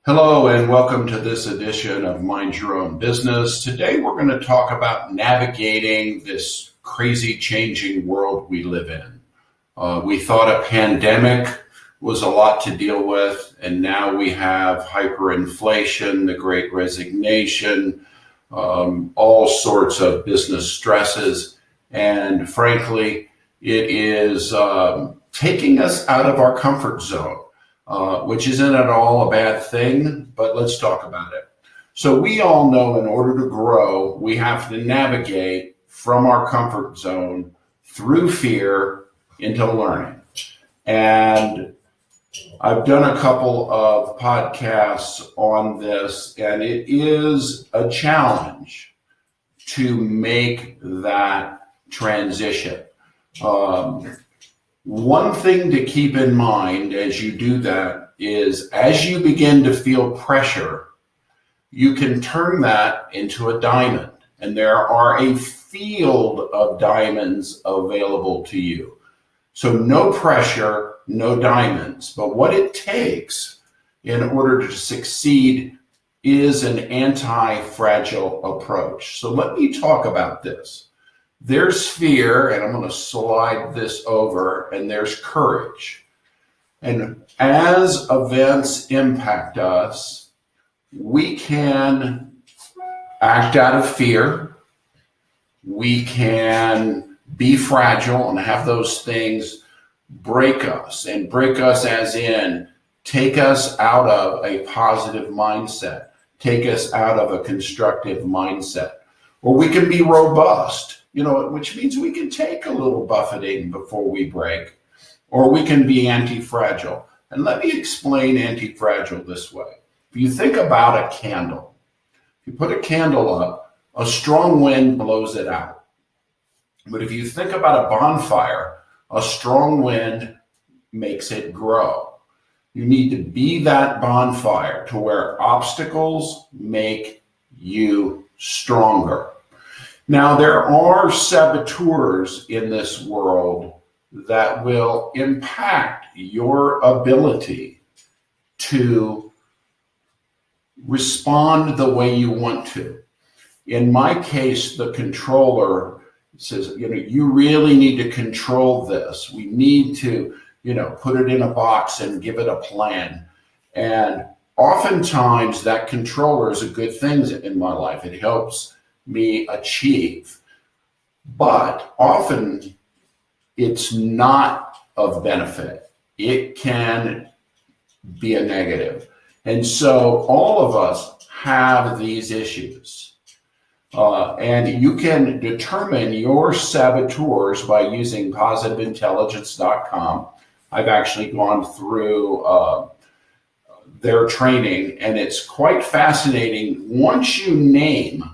Hello and welcome to this edition of Mind Your Own Business. Today we're going to talk about navigating this crazy changing world we live in. We thought a pandemic was a lot to deal with, and now we have hyperinflation, the Great Resignation, all sorts of business stresses, and frankly, it is taking us out of our comfort zone. Which isn't at all a bad thing, but let's talk about it. So we all know in order to grow, we have to navigate from our comfort zone through fear into learning. And I've done a couple of podcasts on this, and it is a challenge to make that transition. One thing to keep in mind as you do that is as you begin to feel pressure, you can turn that into a diamond. And there are a field of diamonds available to you. So no pressure, no diamonds. But what it takes in order to succeed is an anti-fragile approach. So let me talk about this. There's fear, and I'm going to slide this over, and there's courage. And as events impact us, we can act out of fear. We can be fragile and have those things break us, and break us as in take us out of a positive mindset, take us out of a constructive mindset. Or we can be robust, which means we can take a little buffeting before we break, or we can be anti-fragile. And let me explain anti-fragile this way. If you think about a candle, if you put a candle up, a strong wind blows it out. But if you think about a bonfire, a strong wind makes it grow. You need to be that bonfire to where obstacles make you stronger. Now, there are saboteurs in this world that will impact your ability to respond the way you want to. In my case, the controller says, you really need to control this. We need to, put it in a box and give it a plan. And oftentimes that controller is a good thing in my life. It helps me achieve, but often it's not of benefit. It can be a negative. And so all of us have these issues. And you can determine your saboteurs by using positiveintelligence.com. I've actually gone through their training, and it's quite fascinating. Once you name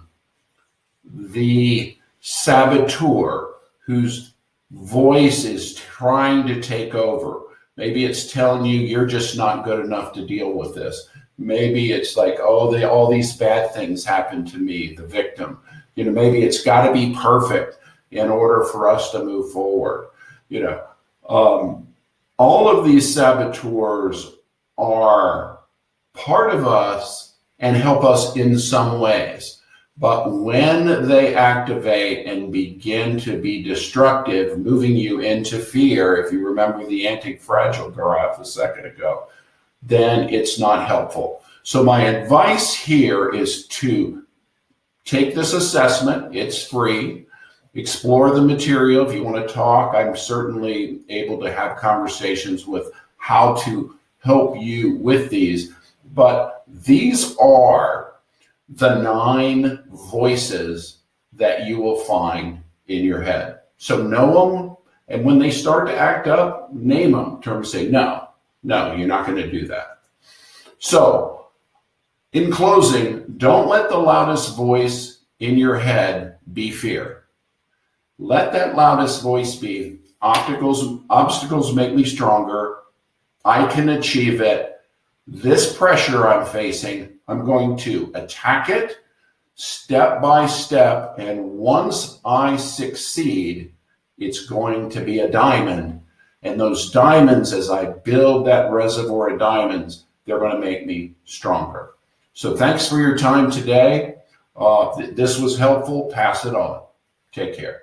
the saboteur whose voice is trying to take over. Maybe it's telling you you're just not good enough to deal with this. Maybe it's like, all these bad things happen to me, the victim. Maybe it's got to be perfect in order for us to move forward. All of these saboteurs are part of us and help us in some ways. But when they activate and begin to be destructive, moving you into fear, if you remember the anti-fragile graph a second ago, then it's not helpful. So my advice here is to take this assessment. It's free. Explore the material. If you want to talk, I'm certainly able to have conversations with how to help you with these. But these are the 9 voices that you will find in your head. So know them, and when they start to act up, name them. Turn and say, no, you're not going to do that. So, in closing, don't let the loudest voice in your head be fear. Let that loudest voice be, obstacles make me stronger. I can achieve it. This pressure I'm facing, I'm going to attack it step by step, and once I succeed, it's going to be a diamond. And those diamonds, as I build that reservoir of diamonds, they're going to make me stronger. So thanks for your time today. This was helpful. Pass it on. Take care.